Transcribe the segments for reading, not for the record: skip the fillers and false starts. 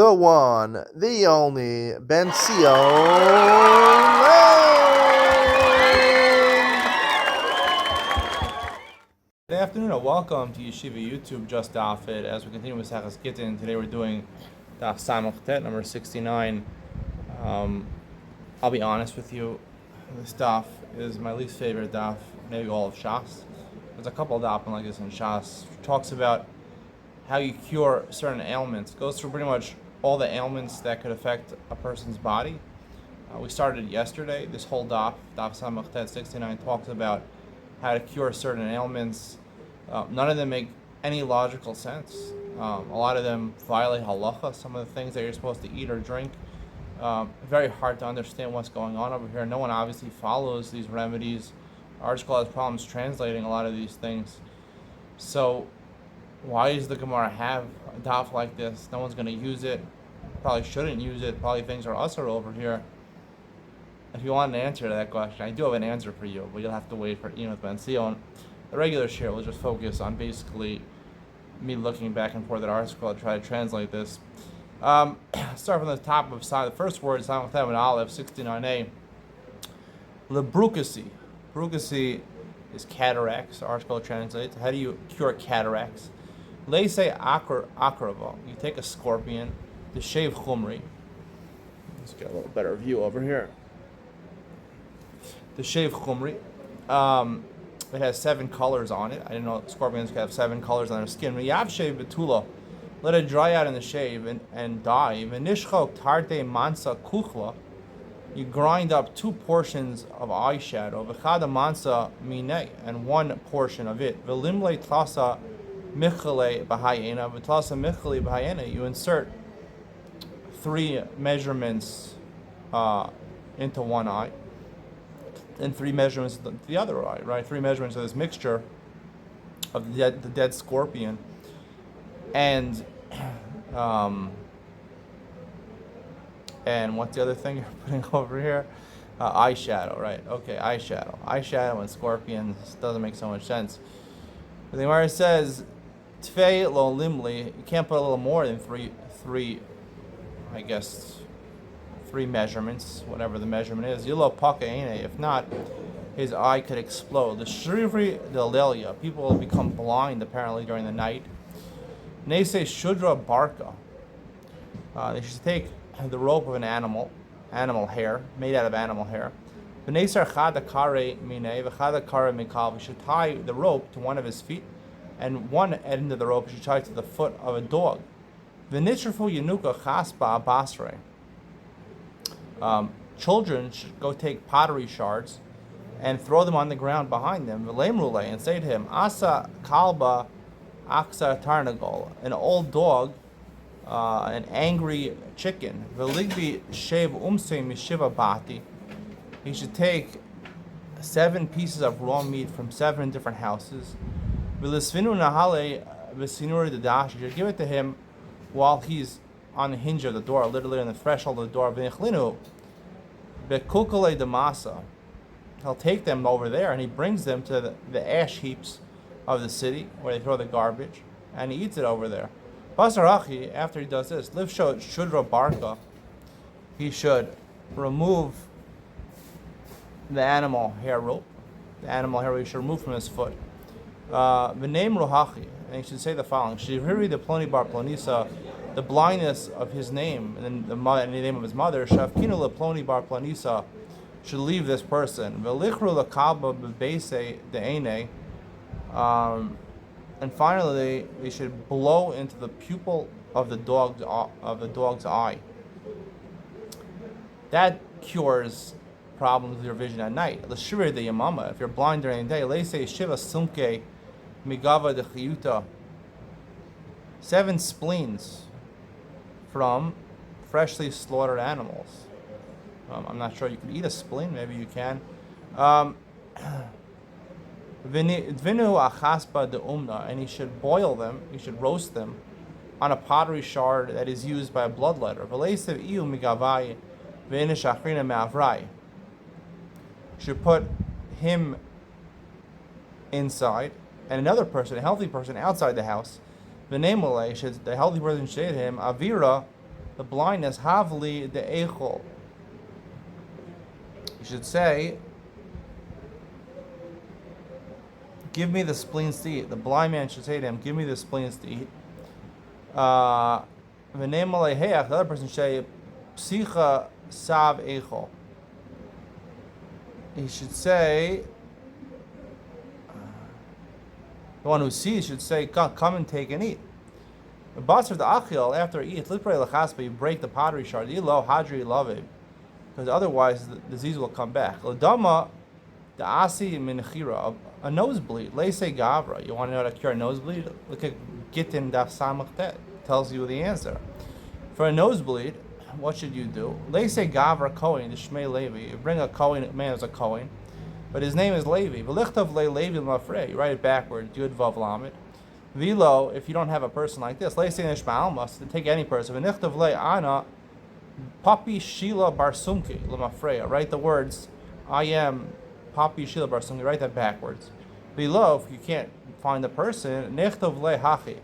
the one, the only, Ben Sion. Good afternoon and welcome to Yeshiva YouTube Just Dafit. As we continue with Gittin, today we're doing Daf Samach number 69. I'll be honest with you, this daf is my least favorite daf, maybe all of Shas. There's a couple of dafim like this in Shas. It talks about how you cure certain ailments. It goes through pretty much all the ailments that could affect a person's body. We started yesterday. This whole daf Samach 69, talks about how to cure certain ailments. None of them make any logical sense. A lot of them violate halacha, some of the things that you're supposed to eat or drink. Very hard to understand what's going on over here. No one obviously follows these remedies. Our school has problems translating a lot of these things. So why does the Gemara have a daf like this? No one's going to use it. Probably shouldn't use it. Probably things are usher over here. If you want an answer to that question, I do have an answer for you, but you'll have to wait for with Ben Sion. The regular share will just focus on basically me looking back and forth at our school to try to translate this. Start from the top of side. The first word is Samach and Aleph 69a. Lebrukasi. Brukasi is cataracts. Our school translates. How do you cure cataracts? Leise akrava. You take a scorpion, the shave chumri. Let's get a little better view over here. The shave chumri. It has 7 colors on it. I didn't know scorpions could have 7 colors on their skin. Yav shave betula. Let it dry out in the shave and dye. Venishchok tarte mansa kuchla. You grind up 2 portions of eyeshadow. V'chada mansa mine, and 1 portion of it. V'limle tlasa michale b'hayena. V'tlasa michale b'hayena. You insert 3 measurements into one eye, and 3 measurements to the other eye, right? 3 measurements of this mixture of the dead scorpion. And what's the other thing you're putting over here? Eyeshadow, right? Okay, eyeshadow and scorpions doesn't make so much sense. But the Gemara says, "Tfei lo limli." You can't put a little more than three, I guess, 3 measurements, whatever the measurement is. Yilo paka ene. If not, his eye could explode. The shrivri delelia. People will become blind apparently during the night. Nese shudra barka. They should take the rope of an animal hair, made out of animal hair. V'neser chada kare mine, v'chada kare mikal. We should tie the rope to one of his feet, and one end of the rope should tie to the foot of a dog. V'nitrafu yenuka chasba basre. Children should go take pottery shards and throw them on the ground behind them, v'leimrule, and say to him, Asa kalba aksa tarnagol, an old dog, an angry chicken. V'ligbi shev umse mishiva bati. He should take 7 pieces of raw meat from 7 different houses. V'lisvinu nahale v'sinuri dadash. You should give it to him while he's on the hinge of the door, literally on the threshold of the door. V'nichlinu bekulkale damasa. He'll take them over there and he brings them to the ash heaps of the city where they throw the garbage, and he eats it over there. Basarachi, after he does this, liv shudra barka, he should remove the animal hair rope. The animal hair rope he should remove from his foot. V'neim rohachi, and he should say the following: Shiviri the ploni bar plonisa, the blindness of his name and the name of his mother. Shavkinu le ploni bar plonisa, should leave this person. V'lichru le kalba b'beise de'ene. And finally, they should blow into the pupil of the dog's eye. That cures problems with your vision at night. L'shivir de yamama. If you're blind during the day, leise shiva sumke migava de chiyuta. 7 spleens from freshly slaughtered animals. I'm not sure you could eat a spleen. Maybe you can. Dvinu achaspa de umna, and he should boil them, he should roast them on a pottery shard that is used by a bloodletter. V'leisev iu migavai v'inish achrina me'avrai. Should put him inside and another person, a healthy person, outside the house. The healthy person should say to him, Avira the blindness, havli de echol. You should say, give me the spleens to eat. The blind man should say to him, give me the spleens to eat. The other person should say, psicha sav echol. He should say, the one who sees should say, come and take and eat. The basar the achil, after he eats, you break the pottery shard. Ilo hadri lave, because otherwise the disease will come back. Ladama the asi minchira, a nosebleed. Leise gavra. You want to know how to cure a nosebleed? Look at Gittin daf samachtet. Tells you the answer. For a nosebleed, what should you do? Leise gavra kohen the shmei Levi. You bring a kohen man as a kohen, but his name is Levi. V'lichtav le Levi mafrei. You write it backwards. Yud vav lamed. Vilo, if you don't have a person like this, Leise nishma almas, take any person. V'nichtav le ana papi shila barsumki lemafreya. Write the words, I am papi shila barsumki. Write that backwards. Below, if you can't find the person, nichtav le hachi.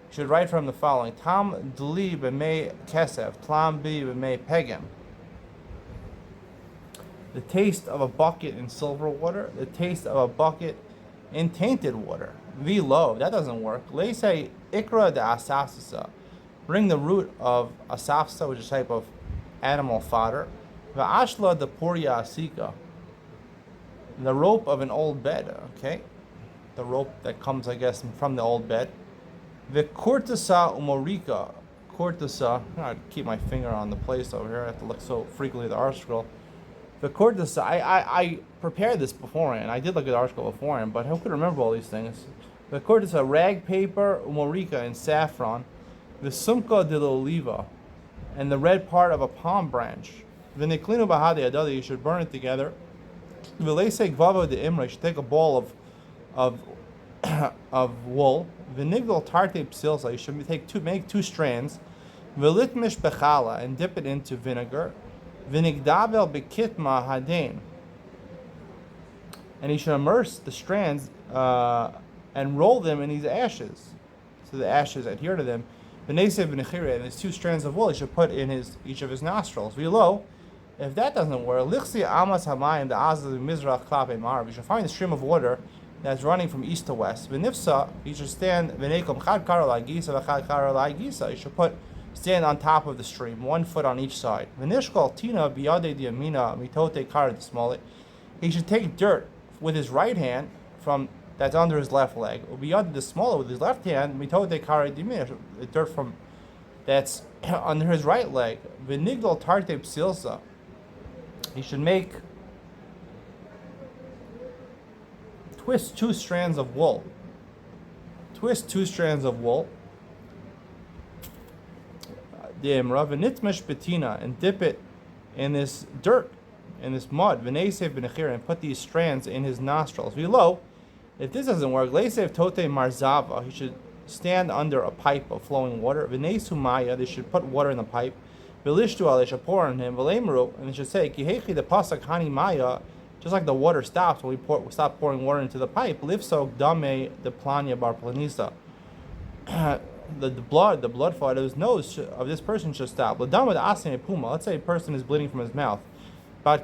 You should write from the following: Tam dli b'mei kesef, tlam bi b'mei pegem. The taste of a bucket in silver water, the taste of a bucket in tainted water. Vilo, that doesn't work. Leise ikra de asafsisa. Bring the root of asafsa, which is a type of animal fodder. Va'ashla de puria asika. The rope of an old bed, okay? The rope that comes, I guess, from the old bed. V'kurtasa umorika. Kurtasa, I keep my finger on the place over here. I have to look so frequently at the article. V'kurtasa, I prepared this beforehand. I did look at the article beforehand, but who could remember all these things? V'kurtasa, rag paper, umorika, and saffron. V'sumka de l'oliva, and the red part of a palm branch. V'niklinu bahadi adadi, you should burn it together. V'leise gvava de imra, you should take a ball of wool. V'nigdal tarte psilsa, you should make two strands. V'litmish bechala, and dip it into vinegar. V'nigdavel bekitma hadain, and you should immerse the strands and roll them in these ashes, so the ashes adhere to them. And these two strands of wool he should put in each of his nostrils. Below, if that doesn't work, lichsi amas hamayim the azaz mizrach klape marav. You should find a stream of water that's running from east to west. V'nifsa, you should stand v'nekom chad karo la'gisa v'chad karo la'gisa. You should stand on top of the stream, 1 foot on each side. V'nishkol tina biyade diamina mitote kar d'smali. He should take dirt with his right hand from that's under his left leg. Beyond the smaller with his left hand, mitote kare diminish, the dirt from that's under his right leg. Vinigdal tarte psilsa. He should twist 2 strands of wool. Twist 2 strands of wool. De'emra v'nitmesh betina, and dip it in this dirt, in this mud. V'neisev b'nechir, and put these strands in his nostrils. Below, if this doesn't work, leisev tote marzava, he should stand under a pipe of flowing water. V'neisu maya, they should put water in the pipe. V'lishtu they should pour on him. V'leimru, and they should say, kihechi de pasak hani maya, just like the water stops when we stop pouring water into the pipe. Livsok dame de planya bar planisa. The blood flow out of his nose of this person should stop. Let's say a person is bleeding from his mouth. We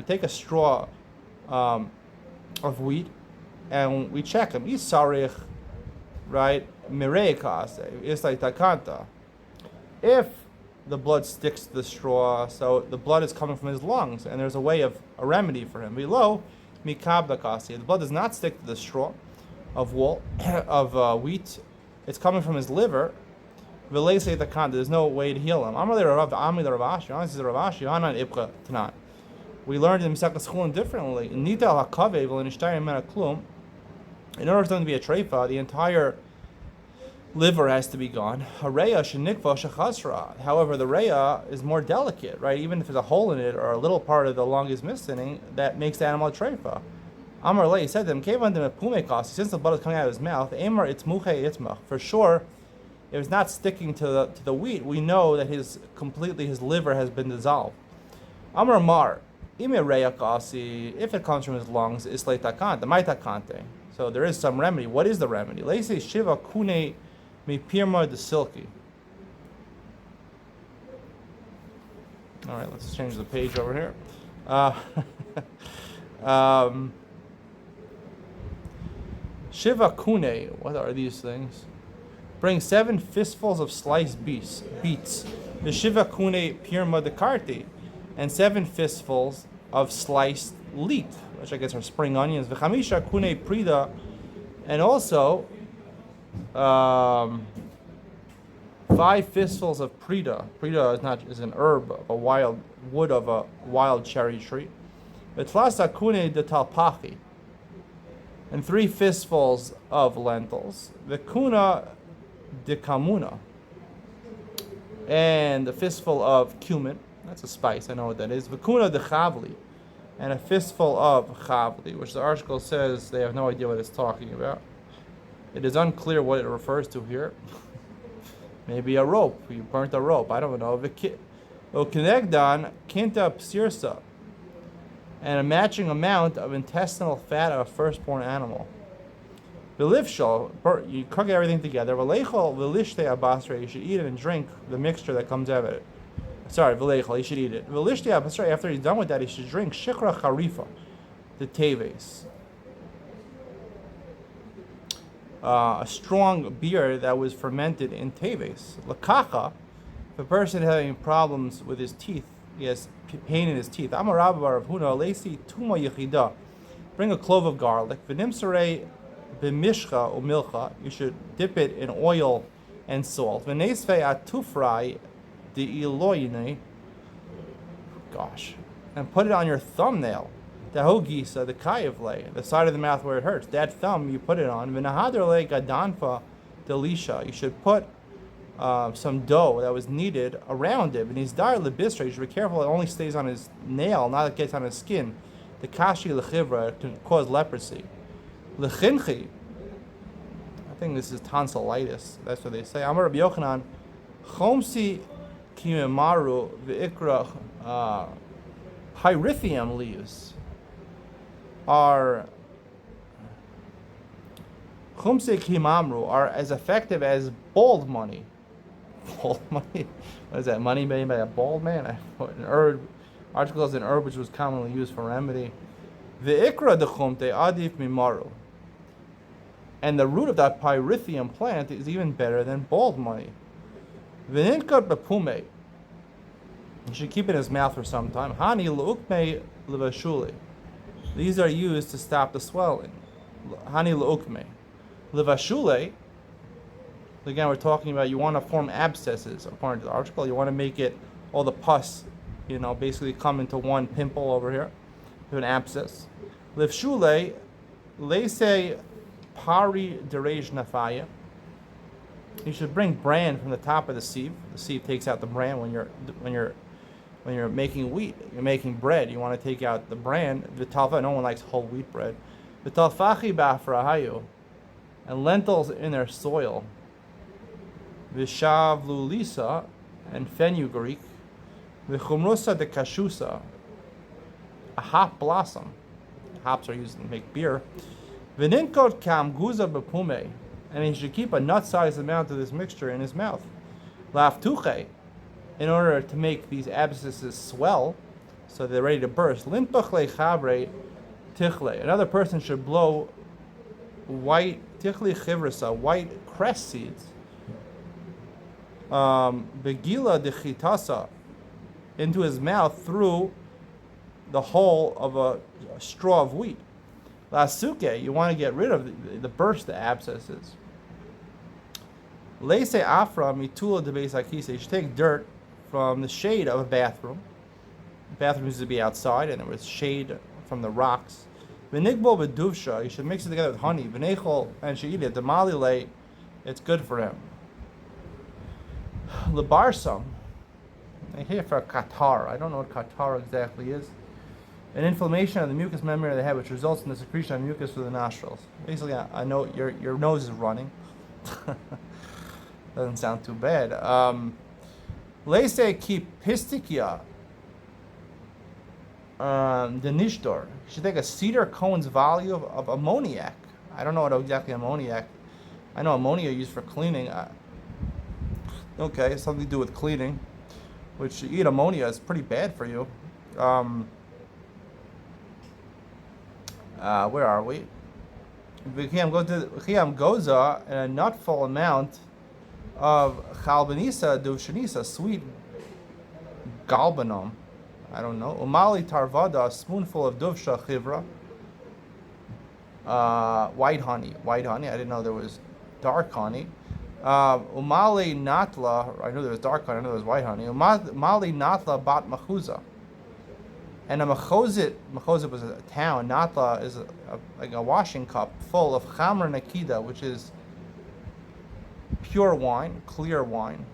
take a straw of wheat and we check him. Right? It's like takanta. If the blood sticks to the straw, so the blood is coming from his lungs, and there's a remedy for him. Below, mikabdakasi. The blood does not stick to the straw of wool, of wheat. It's coming from his liver. There's no way to heal him. We learned in Mesechus Chulin differently. In order for them to be a treifa, the entire liver has to be gone. However, the reya is more delicate, right? Even if there's a hole in it or a little part of the lung is missing, that makes the animal a treifa. Amar Le said to them, since the blood is coming out of his mouth, for sure, if it's not sticking to the wheat, we know that his liver has been dissolved. Amar Mar, if it comes from his lungs, so there is some remedy. What is the remedy? Shiva kune mi pirma de silki. All right, let's change the page over here. Um, Shiva kune, what are these things? Bring 7 fistfuls of sliced beets. The Shiva kune pirma de karti, and 7 fistfuls of sliced leek, which I guess are spring onions. V'chamisha kune prida, and also 5 fistfuls of prida. Prida is an herb, a wild wood of a wild cherry tree. V'tlasa kune de talpachi, and 3 fistfuls of lentils. V'kuna de kamuna, and a fistful of cumin. That's a spice, I know what that is. V'kuna de chavli, and a fistful of chavli, which the article says they have no idea what it's talking about. It is unclear what it refers to here. Maybe a rope. You burnt a rope. I don't know. V'kinegdan kinta psirsa, and a matching amount of intestinal fat of a firstborn animal. V'lifshal, you cook everything together. V'leichol v'lishtei abasra, you should eat it and drink the mixture that comes out of it. Sorry, v'leichol, you should eat it. V'lishtei abasra, after he's done with that, he should drink shikra charifa, the teves. A strong beer that was fermented in teves. Lakacha, if a person having problems with his teeth, he has pain in his teeth. Amarabar of Huna, Lesi Tuma Yechida, bring a clove of garlic. V'nimsarei b'mishcha umilcha, you should dip it in oil and salt. V'neisvei atufrai de'iloyine, gosh, and put it on your thumbnail. Tahogisa, the kayavle, the side of the mouth where it hurts. That thumb you put it on. V'nahaderle gadanfa delisha, you should put some dough that was kneaded around it. And he's dire lebistra, you should be careful it only stays on his nail, not it gets on his skin. The kashi lechivra can cause leprosy. Lechinchi, I think this is tonsillitis, that's what they say. Amar Rabbi Yochanan, chomsi kimemaru v'ikra pyrithium leaves are chumse kimamru, are as effective as bald money. Bald money? What is that? Money made by a bald man? An herb. Article is an herb which was commonly used for remedy. The ikra de chumte adif mimaru, and the root of that pyrithium plant is even better than bald money. V'ninkat bepume, you should keep it in his mouth for some time. Hani l'ukme levashuli, these are used to stop the swelling. Hani l'ukme levashule, again we're talking about you want to form abscesses according to the article. You want to make it all the pus, basically come into one pimple over here, to an abscess. Livshule leise pari derej nafaya, you should bring bran from the top of the sieve. The sieve takes out the bran when you're making wheat. You're making bread. You want to take out the bran. V'talfa, no one likes whole wheat bread. V'talfachi ba'afrahayu, and lentils in their soil. V'shavlulisa, and fenugreek. V'chumrusa de kashusa, a hop blossom. Hops are used to make beer. V'ninkot kamguza bepume, and he should keep a nut-sized amount of this mixture in his mouth. Laftuche, in order to make these abscesses swell, so they're ready to burst. Limpachle chabre tichle, another person should blow white tichli chivrisa, white cress seeds. Begila de chitasa, into his mouth through the hole of a straw of wheat. Lasuke, you want to get rid of the burst, the abscesses. Leise afra mitula de beisakise, you should take dirt from the shade of a bathroom. The bathroom used to be outside, and there was shade from the rocks. Vinigbo beduvsha, you should mix it together with honey. Vinechol, and should eat it. Demalile, it's good for him. Lebarsam, I hear for Qatar. I don't know what Qatar exactly is. An inflammation of the mucous membrane of the head, which results in the secretion of mucus through the nostrils. Basically, I know your nose is running. Doesn't sound too bad. Leise ki pistikia the nishdor. You should take a cedar cone's volume of ammoniac. I don't know what exactly ammoniac. I know ammonia used for cleaning. Okay, something to do with cleaning. which you eat ammonia is pretty bad for you. Where are we? V'chiyam goza, and a nutful amount of chalbanisa duvshanisa, sweet galbanum. I don't know. Umali tarvada, a spoonful of duvsha chivra. White honey. I didn't know there was dark honey. Umali natla. I knew there was dark honey. I knew there was white honey. Umali natla bat machuza. And a machozit was a town. Natla is like a washing cup full of chamr nakida, which is pure wine, clear wine.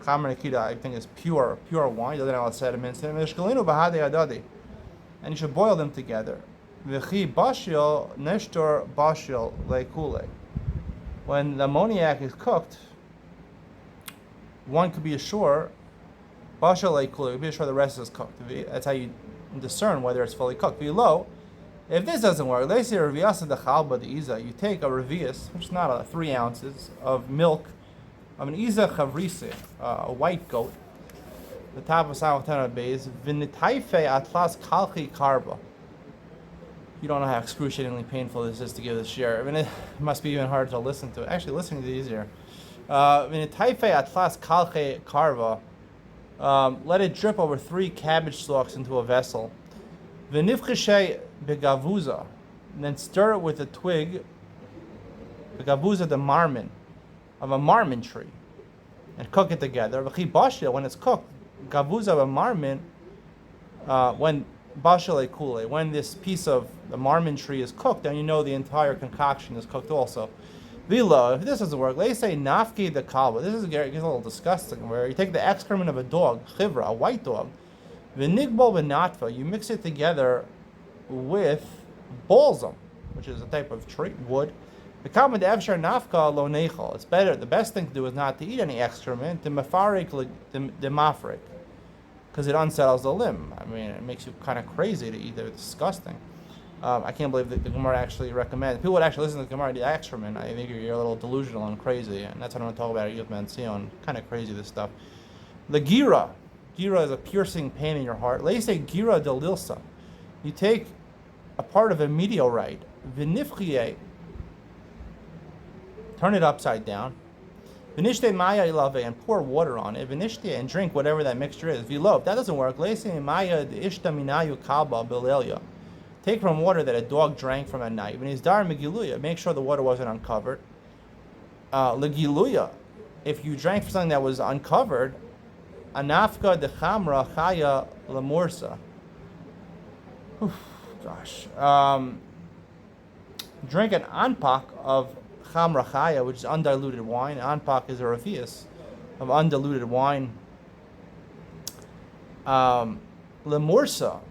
Chamr nakida, I think, is pure wine. Doesn't have a lot of sediments. And you should boil them together. V'chi bashil neshtor bashil leikule. When the ammoniac is cooked, one could be assured. Bashal leikule, be sure the rest is cooked. That's how you discern whether it's fully cooked. Below, if this doesn't work, let's say reviasa de chalba de iza. You take a revias, which is not 3 ounces of milk of an iza chavrise, a white goat. The top of Samachtan base vinitaife atlas kalchi karba. You don't know how excruciatingly painful this is to give this share. I mean, it must be even hard to listen to. Actually, listening to it easier. Vinitaife atlas kalchi karba. Let it drip over 3 cabbage stalks into a vessel. V'nifcheshe begavuza, and then stir it with a twig, begavuza the marmin, of a marmin tree, and cook it together. V'chi bashil, when it's cooked, gavuza of a marmin, when bashil ekule, when this piece of the marmin tree is cooked, then you know the entire concoction is cooked also. Vila, if this doesn't work, let's say nafki the kalba. This is gets a little disgusting. Where you take the excrement of a dog, chivra, a white dog, v'nigbol v'natva, you mix it together with balsam, which is a type of tree wood. The kalba de efshar nafka lo nechal. It's better. The best thing to do is not to eat any excrement. The mafarik the mafrik, because it unsettles the limb. I mean, it makes you kind of crazy to eat it. It's disgusting. I can't believe that the Gemara actually recommends. People would actually listen to the Gemara, the excrement. I think you're a little delusional and crazy, and that's what I'm going to talk about at Yud Man Sion. Kind of crazy, this stuff. The gira. Gira is a piercing pain in your heart. Let's say gira de lilsa. You take a part of a meteorite, vinifchie, turn it upside down, vinishte maya ilave, and pour water on it, vinishte, and drink whatever that mixture is. Vilo, if that doesn't work, let's say maya de ishta minayu kalba bilelia. Take from water that a dog drank from at night. When he's dar megiluya, make sure the water wasn't uncovered. Legiluya, if you drank from something that was uncovered, anafka de chamra chaya lemursa. Gosh. Drink an anpak of chamra chaya, which is undiluted wine. Anpak is a revius of undiluted wine. Lemursa.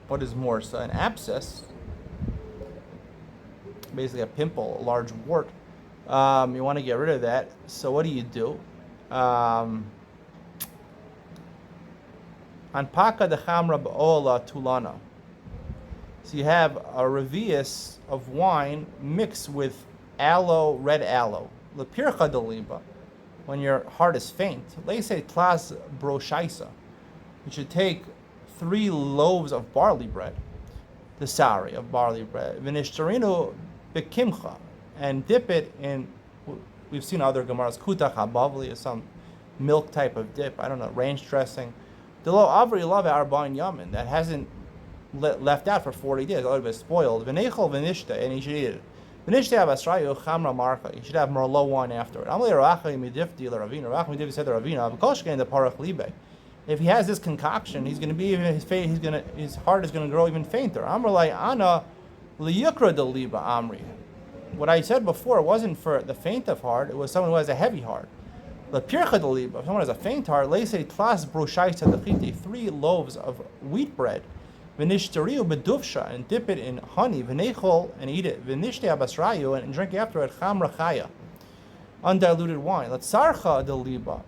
What is morsa? An abscess, basically a pimple, a large wart. You want to get rid of that. So what do? Anpaka de chamra ba'ola tulana. So you have a revius of wine mixed with aloe, red aloe. Lepircha deliba, when your heart is faint. Let's say tlas broshaisa. You should take 3 loaves of barley bread, the sari of barley bread, vinishtarinu bekimcha, and dip it in. We've seen other gemaras. Kutach habavli is some milk type of dip. I don't know, ranch dressing. Delo avri love arba'in yamin, that hasn't left out for 40 days. A little bit spoiled. Vinechol vinishta, and you should eat it. Vinishta abasrayu chamra marcha. You should have merlot wine after it. Amli racha midifti la ravina. Racha midifti said the ravina. V'kolshkein the parach libe. If he has this concoction, he's going to be even his heart is going to grow even fainter. Amrlai ana liyukra de liba amri. What I said before wasn't for the faint of heart; it was someone who has a heavy heart. The pircha de liba. If someone has a faint heart, let's say tlas brushais tadachiti, 3 loaves of wheat bread, v'nishtariu beduvsha, and dip it in honey, v'nechol, and eat it, v'nishte abasrayu, and drink after it chamra chaya, undiluted wine. Let's sarcha de liba.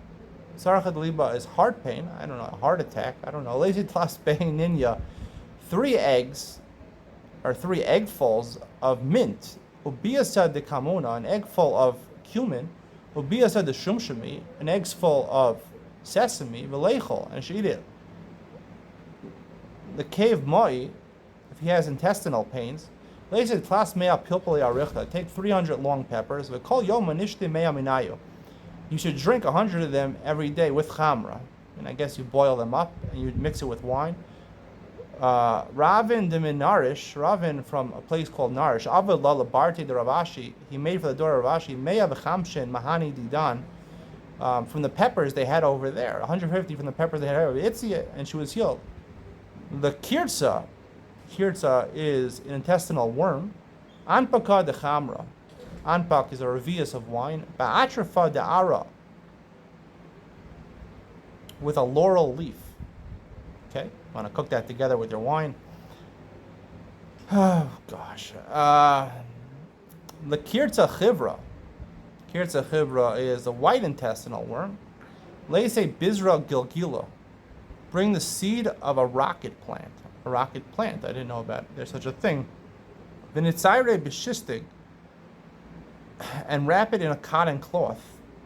Sarcha deliba is heart pain. I don't know, a heart attack. I don't know. Lazy tlas bein ninya. 3 eggs, or 3 eggfuls of mint. Ubiyasa de kamuna, an egg full of cumin. Ubiyasa de shumshumi, an egg full of sesame, v'leichol, and should eat it. The cave moi, if he has intestinal pains, take 300 long peppers. You should drink 100 of them every day with chamra, and I guess you boil them up and you mix it with wine. Ravin de Narish, Ravin from a place called Narish, Avad la Labarte de Ravashi, he made for the daughter of Ravashi, Meya b'chamshin mahani didan, from the peppers they had over there, 150 from the peppers they had over there, Itzia, and she was healed. The kirtza is an intestinal worm. Anpaka de chamra, anpak is a revius of wine. Ba'atrafa de ara, with a laurel leaf. Okay, want to cook that together with your wine. Oh gosh. The kirtza chivra. Kirtza chivra is a white intestinal worm. Let's say bizra gilgila. Bring the seed of a rocket plant. A rocket plant. I didn't know about it. There's such a thing. Vinitzaire bishistig. And wrap it in a cotton cloth.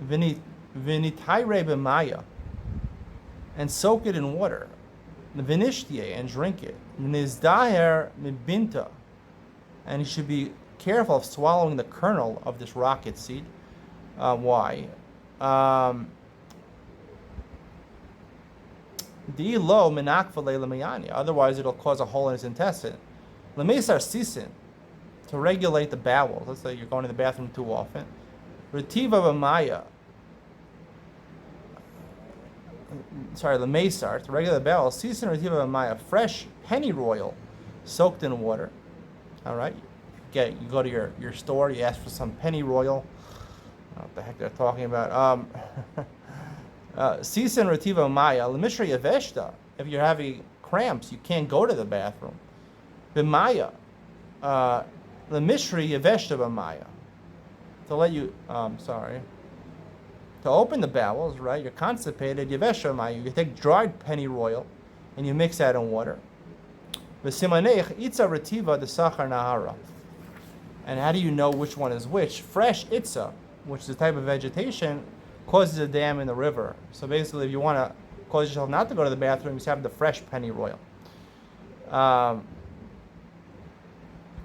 Vinitaire b'maya. And soak it in water. Vinishtie, and drink it. Nizdaher mibinta. And you should be careful of swallowing the kernel of this rocket seed. Why? Otherwise, it'll cause a hole in his intestine. Lemesar sisin, to regulate the bowels. Let's say you're going to the bathroom too often. Retiva b'maya. Lemesar, to regulate the bowels. Sisin retiva b'maya, fresh pennyroyal, soaked in water. All right, you go to your store, you ask for some pennyroyal. I don't know what the heck they're talking about. Sisin retiva maya lemishri yaveshta. If you're having cramps, you can't go to the bathroom. B'maya, lemishri yaveshta b'maya. To let you, to open the bowels, right? You're constipated. Yaveshta b'maya. You take dried pennyroyal, and you mix that in water. V'simanech itza retiva de sachar nahara. And how do you know which one is which? Fresh itza, which is a type of vegetation, causes a dam in the river. So basically, if you want to cause yourself not to go to the bathroom, you just have the fresh pennyroyal.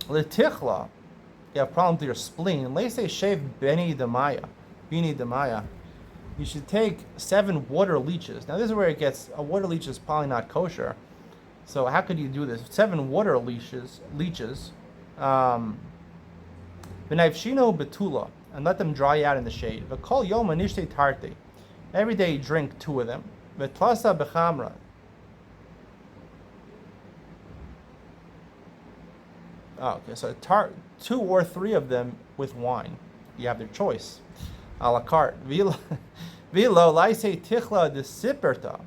Letichla, you have a problem with your spleen. Let's say shave bini demaya. You should take 7 water leeches. Now this is where it gets, a water leech is probably not kosher. So how could you do this? 7 water leeches. V'naivshino betula, and let them dry out in the shade. V'kol yom anishte tarte. Every day drink 2 of them. V'tlasa b'chamra. Okay, so 2 or 3 of them with wine. You have their choice. A la carte. Vilo laise tichla de siperta.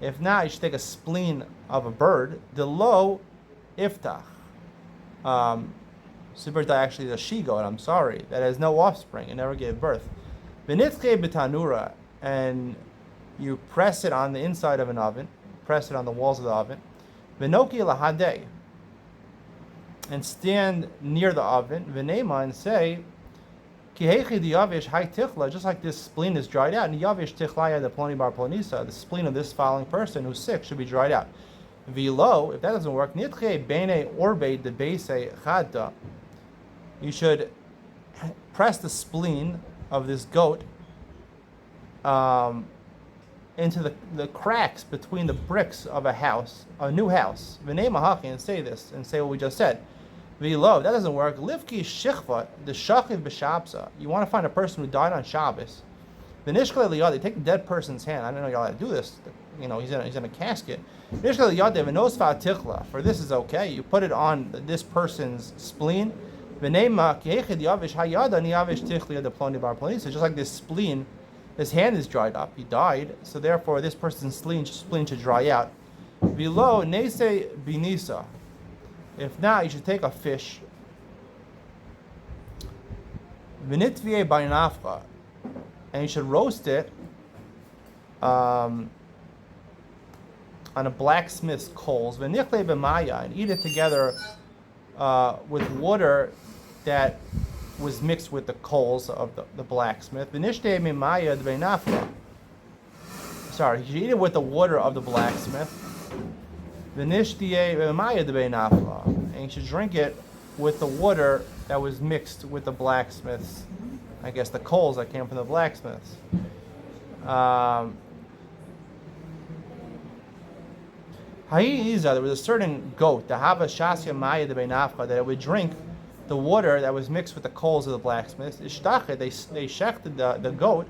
If not, you should take a spleen of a bird. De lo iftach. Siperta actually is a she-goat, I'm sorry, that has no offspring and never gave birth. V'nitche b'tanura, and you press it on the inside of an oven, press it on the walls of the oven. V'noki lahadeh, and stand near the oven. V'nema, and say, Ki hechi diyavish hai tichla, just like this spleen is dried out. Niyavish tichlaya de ploni bar plonisa, the spleen of this following person who's sick should be dried out. V'lo, if that doesn't work, nitche bene orbe de beise chadda, you should press the spleen of this goat into the cracks between the bricks of a house, a new house. V'nei mahaki, and say this, and say what we just said. V'lo, that doesn't work. Livki shichva, the shachiv b'shabsa. You want to find a person who died on Shabbos. V'nishkele liyad, they take the dead person's hand. I don't know y'all how to do this. You know, he's in a casket. V'nishkele liyad v'nosfa tichla. For this is okay. You put it on this person's spleen. V'neima ki'echid yavish hayada niyavish tichli ad ploni bar ploni. So just like this spleen, his hand is dried up. He died. So therefore, this person's spleen should dry out. Below nese binisa. If not, you should take a fish. V'nitvie b'nafcha, and you should roast it on a blacksmith's coals. V'nichle b'maya, and eat it together with water that was mixed with the coals of the blacksmith. V'nishte b'maya b'nafcha, Sorry, he should eat it with the water of the blacksmith. And he should drink it with the water that was mixed with the blacksmith's, I guess the coals that came from the blacksmiths. There was a certain goat, the Hava Shasya Maya de Beinafcha, that it would drink the water that was mixed with the coals of the blacksmiths. They shechted the goat,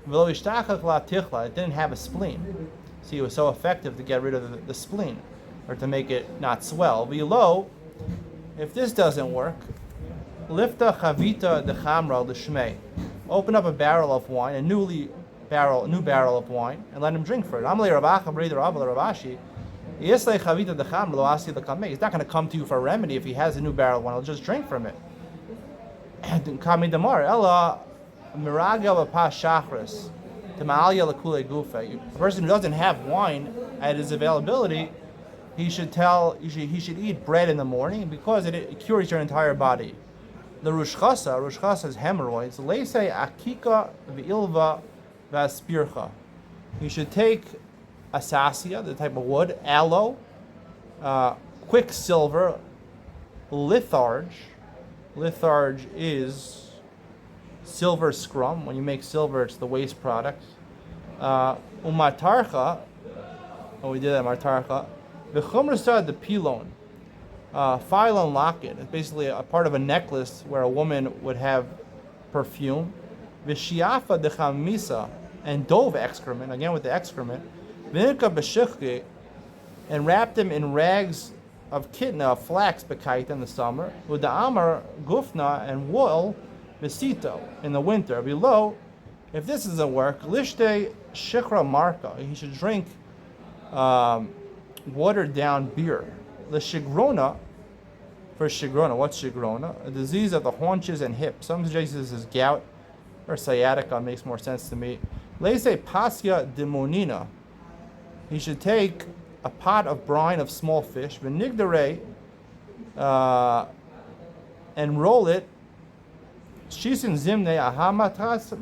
it didn't have a spleen. See, it was so effective to get rid of the spleen, or to make it not swell. Below, if this doesn't work, lifta chavita de chamra l'shmei. Open up a barrel of wine, a new barrel of wine, and let him drink for it. Amalei Ravacha Breder Aval Ravashi. He's not going to come to you for a remedy if he has a new barrel of wine. He'll just drink from it. A person who doesn't have wine at his availability, he should eat bread in the morning because it cures your entire body. The rushchasa is hemorrhoids. Leisei akika v'ilva v'aspircha. You should take asacia, the type of wood, aloe, quicksilver, litharge. Litharge is silver scrum. When you make silver, it's the waste product. Umatarcha, we did that, martarcha. V'chumrasa the pilon, file and locket. It's basically a part of a necklace where a woman would have perfume. V'shiafa de chamisa, and dove excrement, again with the excrement. Vinika b'shechke, and wrapped them in rags of kitna, of flax, b'kait in the summer, with the amar gufna and wool, besito in the winter. Below, if this doesn't work, lishte shikra marka, he should drink watered down beer. The shigrona, for shigrona, what's shigrona? A disease of the haunches and hips. Some suggest this is gout or sciatica, makes more sense to me. Leise pasya demonina. He should take a pot of brine of small fish, venigdare, and roll it. Shisin zimne ahamatrase,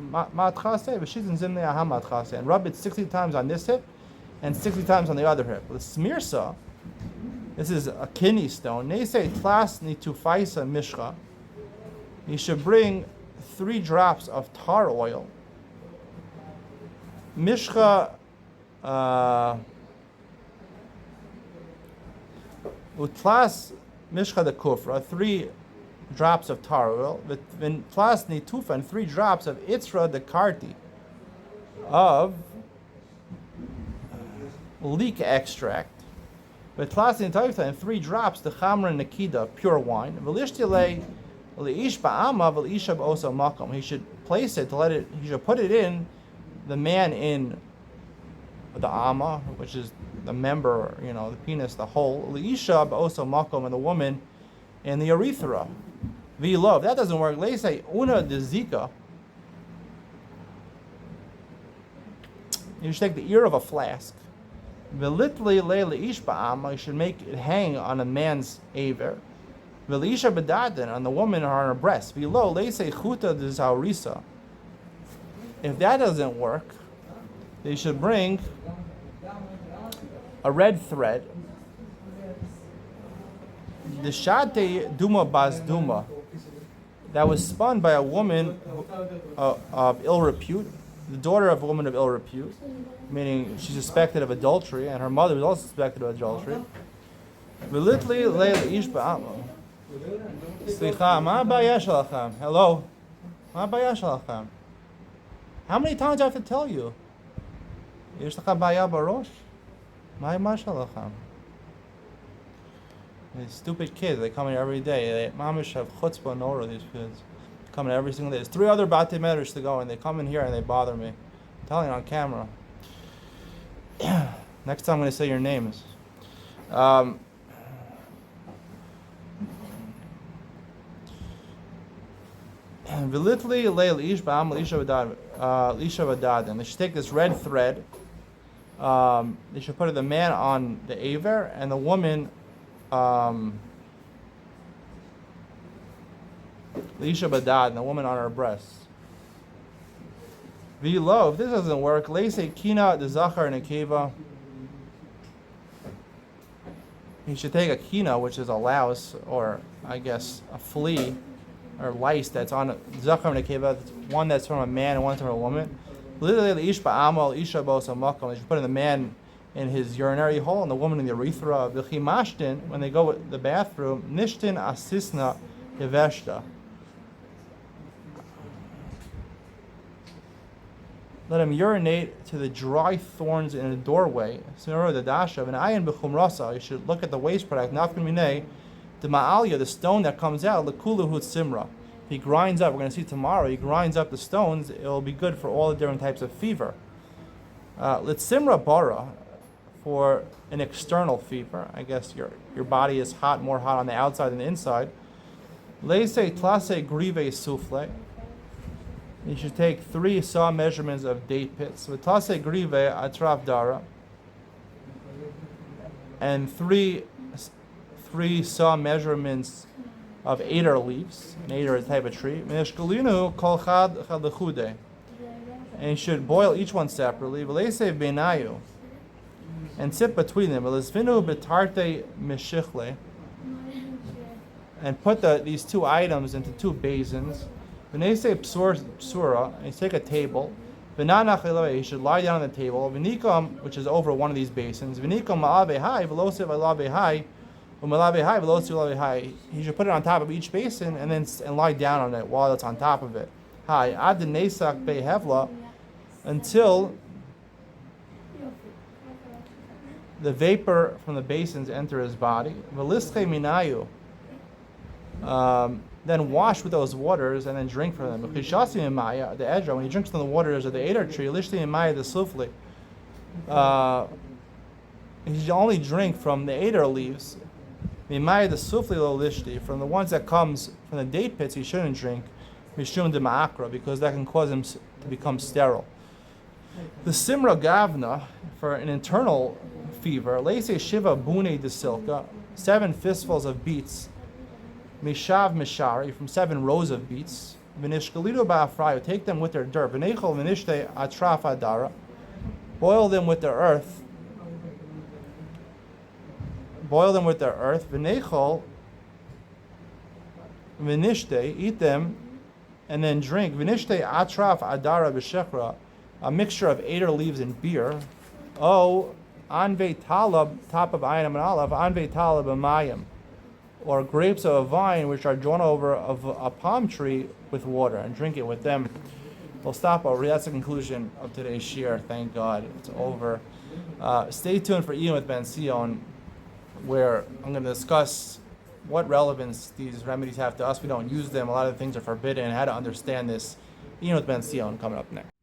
shisin zimne ahamatrase, and rub it 60 times on this hip and 60 times on the other hip. The smirsa, this is a kidney stone. Nese tlas nitufaisa mishra. You should bring 3 drops of tar oil. Mishra. Utlas mishcha de kufra, 3 drops of tar oil. Utlas nitufa, and 3 drops of itzra de karti, of leek extract. Utlas nitufa, and 3 drops the chamra nakida, pure wine. Velishtile leish ba'ama velisha b'osa makom. He should place it he should put it in the man in the ama, which is the member, the penis, the hole. Leisha also makom, and the woman in the urethra. V'lo, if that doesn't work, let's say una de zika. You should take the ear of a flask. V'litli le leish ba'ama, you should make it hang on a man's aver. V'leisha b'daden, on the woman or on her breast. V'lo, let's say chuta de zaurisa. If that doesn't work, they should bring a red thread. The shate duma bas duma, that was spun by a woman of ill repute, the daughter of a woman of ill repute, meaning she's suspected of adultery, and her mother was also suspected of adultery. V'litli leil ish ba'ama. Slicha, ma ba'ya shalachem. Hello, ma ba'ya shalachem. How many times do I have to tell you? Yesh lecha ba'ya barosh. My mashalacham. These stupid kids, they come in every day. They mamish have chutzpah nora, these kids. Come in every single day. There's 3 other Batei Medrash to go, and they come in here and they bother me. I'm telling you on camera. Next time I'm going to say your names. V'litli leil ish ba'am l'isha v'dad. And they should take this red thread. They should put the man on the aver and the woman L'isha badad, and the woman on her breasts. V'lo, if this doesn't work, leise kina the zachar nekeva. He should take a kina, which is a louse, or I guess a flea, or lice that's on a zachar nekeva, one that's from a man and one from a woman. Literally, the ish ba'amal isha bos amakom. They should put in the man in his urinary hole and the woman in the urethra. V'chimashtin, when they go to the bathroom, nishtin asisna yeveshta. Let him urinate to the dry thorns in a doorway. You should look at the waste product. The ma'alya, the stone that comes out, lekuluhu simra. He grinds up. We're going to see tomorrow. He grinds up the stones. It will be good for all the different types of fever. Litsimra bara, for an external fever. I guess your body is hot, more hot on the outside than the inside. Leise tlase grive souffle. You should take 3 saw measurements of date pits. V'tase grive atraf dara. And 3 saw measurements of Eder leaves. An Eder is a type of tree. Minishkalinu kol chad lechude. And you should boil each one separately. V'leise benayu. And sit between them. V'lesvinu betarte mishichle. And put these 2 items into 2 basins. V'neise psura, and you take a table. V'nanach, you should lie down on the table. V'nikom, which is over one of these basins. V'nikom ma'avehai, v'losiv alavehai, v'malavehai, v'losiv alavehai. He should put it on top of each basin and lie down on it while it's on top of it. Hai, ad nesak behevla, until the vapor from the basins enter his body. V'lische minayu. Then wash with those waters and then drink from them. The edra, when he drinks from the waters of the Eder tree, lishti maya the sufli. He should only drink from the Eder leaves. Mimaya the sufli lo lishti. From the ones that comes from the date pits, he shouldn't drink. Mishum de ma'akra, because that can cause him to become sterile. The simra gavna, for an internal fever, leise shiva bune de silka, 7 fistfuls of beets. Mishav mishari, from 7 rows of beets. Vinishkalido ba'afrayo, take them with their dirt. Vinechol vinishte atraf adara, boil them with their earth. Boil them with their earth. Vinechol vinishte, eat them, and then drink. Vinishte atraf adara b'shechra, a mixture of Eder leaves and beer. Oh, anve talab, top of ayin and olive, anve talab amayim, or grapes of a vine which are drawn over of a palm tree with water, and drink it with them. We'll stop over. That's the conclusion of today's shir. Thank God it's over. Stay tuned for Eating with Ben Sion, where I'm going to discuss what relevance these remedies have to us. We don't use them. A lot of things are forbidden. How to understand this. Eating with Ben Sion coming up next.